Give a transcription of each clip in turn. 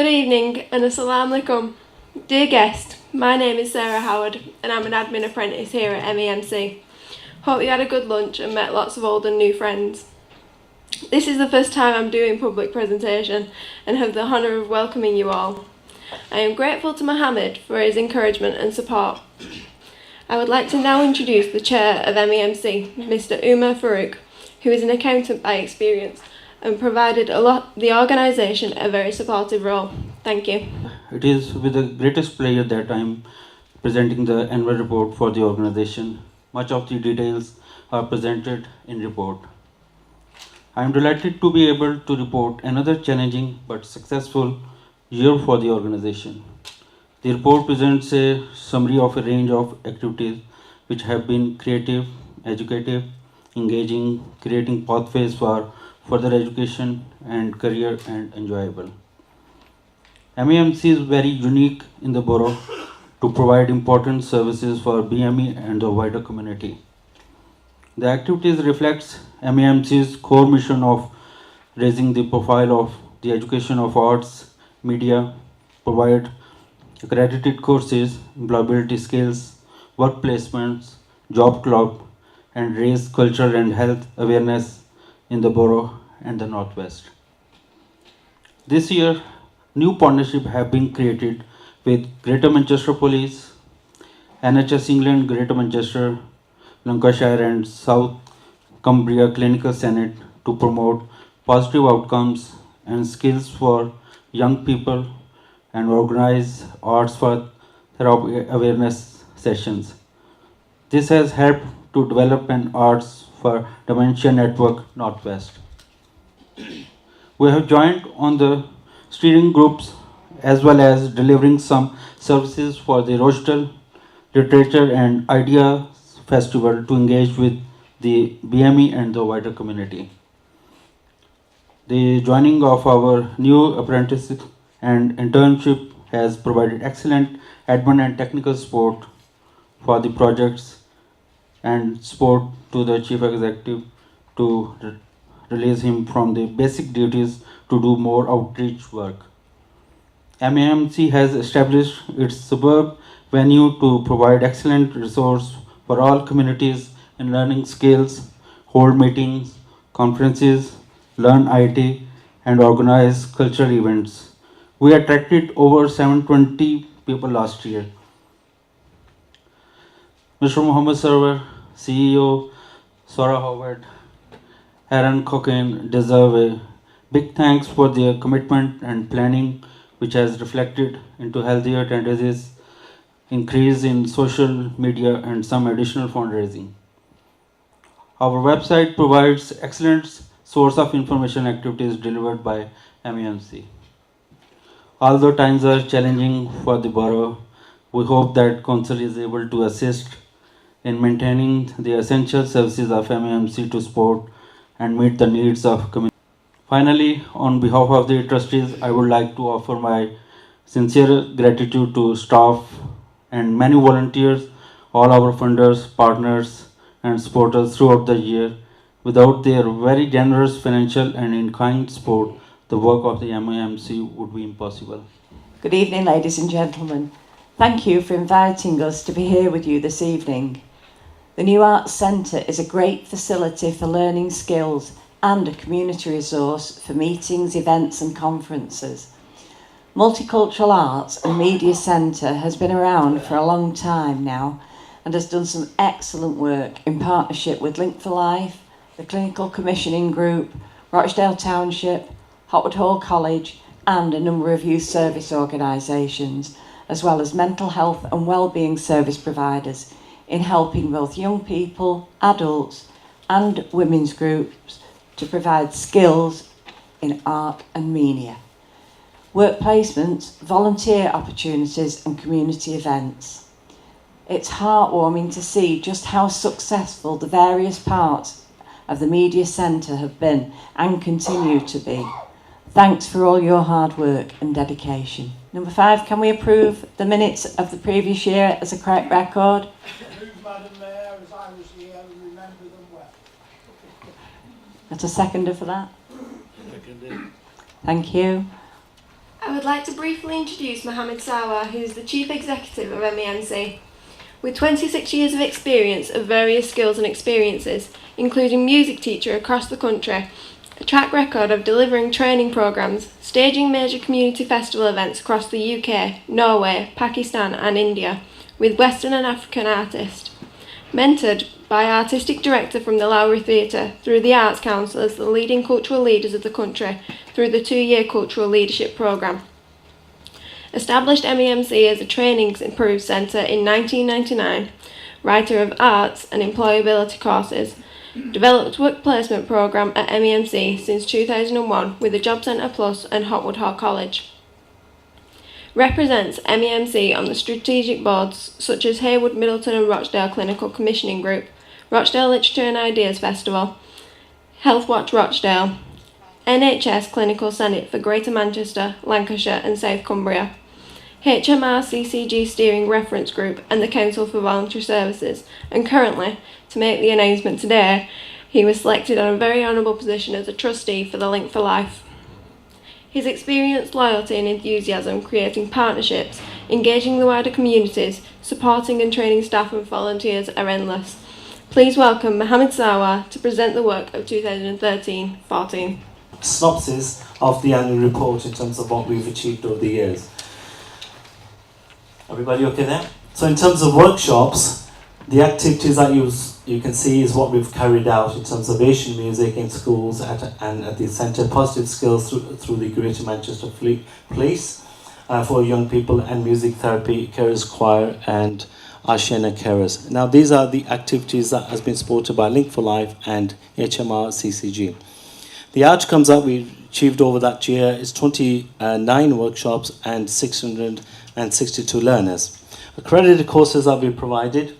Good evening and assalamu alaikum. Dear guest, my name is Sarah Howard and I'm an admin apprentice here at MEMC. Hope you had a good lunch and met lots of old and new friends. This is the first time I'm doing public presentation and have the honour of welcoming you all. I am grateful to Mohammed for his encouragement and support. I would like to now introduce the Chair of MEMC, Mr. Umar Farouk, who is an accountant by experience and provided the organisation a very supportive role. Thank you. It is with the greatest pleasure that I am presenting the annual report for the organisation. Much of the details are presented in report. I am delighted to be able to report another challenging but successful year for the organisation. The report presents a summary of a range of activities which have been creative, educative, engaging, creating pathways for further education and career and enjoyable. MEMC is very unique in the borough to provide important services for BME and the wider community. The activities reflects MEMC's core mission of raising the profile of the education of arts, media, provide accredited courses, employability skills, work placements, job club, and raise cultural and health awareness in the borough and the northwest. This year, new partnerships have been created with Greater Manchester Police, NHS England, Greater Manchester, Lancashire and South Cumbria Clinical Senate to promote positive outcomes and skills for young people and organize arts for therapy awareness sessions. This has helped to develop an arts for dementia network Northwest. We have joined on the steering groups as well as delivering some services for the Rochdale Literature and Idea Festival to engage with the BME and the wider community. The joining of our new apprentices and internship has provided excellent admin and technical support for the projects and support to the chief executive to release him from the basic duties to do more outreach work. MEMC has established its suburb venue to provide excellent resource for all communities in learning skills, hold meetings, conferences, learn IT, and organize cultural events. We attracted over 720 people last year. Mr. Mohammed Sarwar, CEO, Sora Howard, Aaron Cocaine deserve a big thanks for their commitment and planning, which has reflected into healthier tendencies, increase in social media, and some additional fundraising. Our website provides excellent source of information activities delivered by MEMC. Although times are challenging for the borough, we hope that Council is able to assist in maintaining the essential services of MEMC to support and meet the needs of community. Finally, on behalf of the trustees, I would like to offer my sincere gratitude to staff and many volunteers, all our funders, partners, and supporters throughout the year. Without their very generous financial and in-kind support, the work of the MEMC would be impossible. Good evening, ladies and gentlemen. Thank you for inviting us to be here with you this evening. The new Arts Centre is a great facility for learning skills and a community resource for meetings, events and conferences. Multicultural Arts and Media Centre has been around for a long time now and has done some excellent work in partnership with Link for Life, the Clinical Commissioning Group, Rochdale Township, Hotwood Hall College and a number of youth service organisations, as well as mental health and wellbeing service providers in helping both young people, adults and women's groups to provide skills in art and media, work placements, volunteer opportunities and community events. It's heartwarming to see just how successful the various parts of the Media Centre have been and continue to be. Thanks for all your hard work and dedication. Number 5, can we approve the minutes of the previous year as a correct record? Madam Mayor, as I was here and remember them well. Got a seconder for that? Seconded. Thank you. I would like to briefly introduce Mohammed Sawa, who is the Chief Executive of MEMC. With 26 years of experience of various skills and experiences, including music teacher across the country, a track record of delivering training programmes, staging major community festival events across the UK, Norway, Pakistan and India, with Western and African artists. Mentored by Artistic Director from the Lowry Theatre through the Arts Council as the leading cultural leaders of the country through the 2-year Cultural Leadership Programme. Established MEMC as a training improved centre in 1999, writer of arts and employability courses, developed work placement programme at MEMC since 2001 with the Job Centre Plus and Hotwood Hall College. Represents MEMC on the strategic boards such as Haywood, Middleton and Rochdale Clinical Commissioning Group, Rochdale Literature and Ideas Festival, Health Watch Rochdale, NHS Clinical Senate for Greater Manchester, Lancashire and South Cumbria, HMR CCG Steering Reference Group and the Council for Voluntary Services, and currently, to make the announcement today, he was selected on a very honourable position as a trustee for the Link for Life. His experience, loyalty and enthusiasm creating partnerships, engaging the wider communities, supporting and training staff and volunteers are endless. Please welcome Mohammed Sawa to present the work of 2013-14. Synopsis of the annual report in terms of what we've achieved over the years. Everybody okay there? So in terms of workshops, the activities that you can see is what we've carried out in terms of Asian music in schools and at the centre, positive skills through the Greater Manchester Police for young people, and music therapy, carers choir and Ashena carers. Now these are the activities that has been supported by Link for Life and HMR CCG. The outcomes that we achieved over that year is 29 workshops and 662 learners. Accredited courses that we provided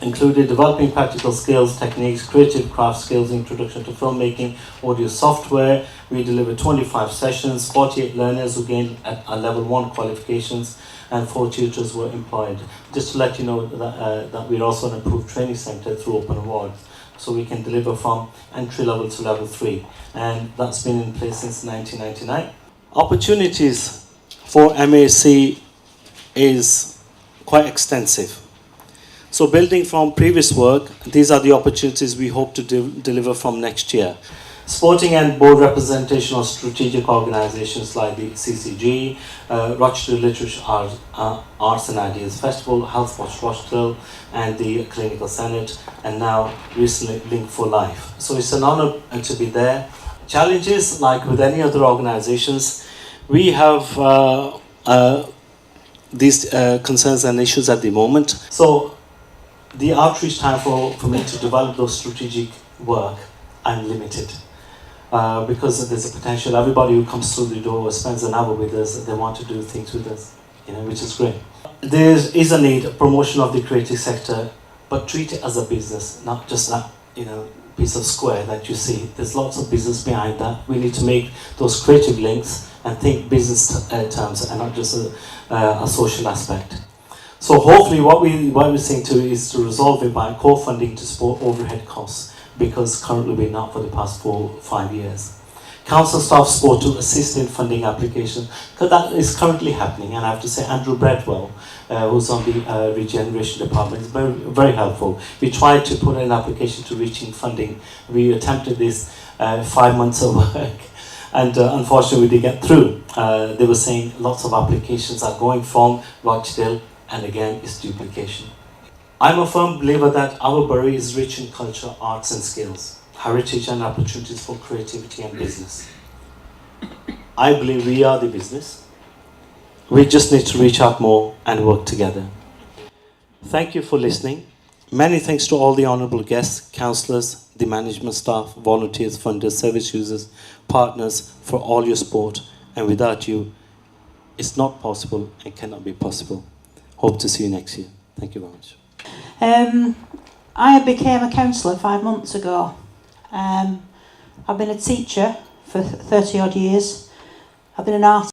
included developing practical skills, techniques, creative craft skills, introduction to filmmaking, audio software. We delivered 25 sessions, 48 learners who gained a level 1 qualifications, and 4 tutors were employed. Just to let you know that we're also an approved training centre through Open Awards. So we can deliver from entry level to level 3, and that's been in place since 1999. Opportunities for MAC is quite extensive. So building from previous work, these are the opportunities we hope to deliver from next year. Sporting and board representation of strategic organisations like the CCG, Rochdale Literature Arts and Ideas Festival, Health Watch Rochdale and the Clinical Senate, and now recently Link for Life. So it's an honour to be there. Challenges, like with any other organisations, we have these concerns and issues at the moment. So the outreach time for me to develop those strategic work, I'm limited. Because there's a potential, everybody who comes through the door spends an hour with us, they want to do things with us, which is great. There is a need, a promotion of the creative sector, but treat it as a business, not just that, piece of square that you see. There's lots of business behind that. We need to make those creative links and think business terms and not just a social aspect. So hopefully what we're saying is to resolve it by co-funding to support overhead costs, because currently we're not for the past 4-5 years. Council staff support to assist in funding application, because that is currently happening, and I have to say Andrew Bradwell, who's on the regeneration department, is very, very helpful. We tried to put an application to reaching funding. We attempted this 5 months of work, and unfortunately we didn't get through. They were saying lots of applications are going from Rochdale, and again it's duplication. I'm a firm believer that our borough is rich in culture, arts and skills, heritage and opportunities for creativity and business. I believe we are the business. We just need to reach out more and work together. Thank you for listening. Many thanks to all the honourable guests, councillors, the management staff, volunteers, funders, service users, partners for all your support. And without you, it's not possible and cannot be possible. Hope to see you next year. Thank you very much. I became a counsellor 5 months ago. I've been a teacher for 30 odd years. I've been an artist.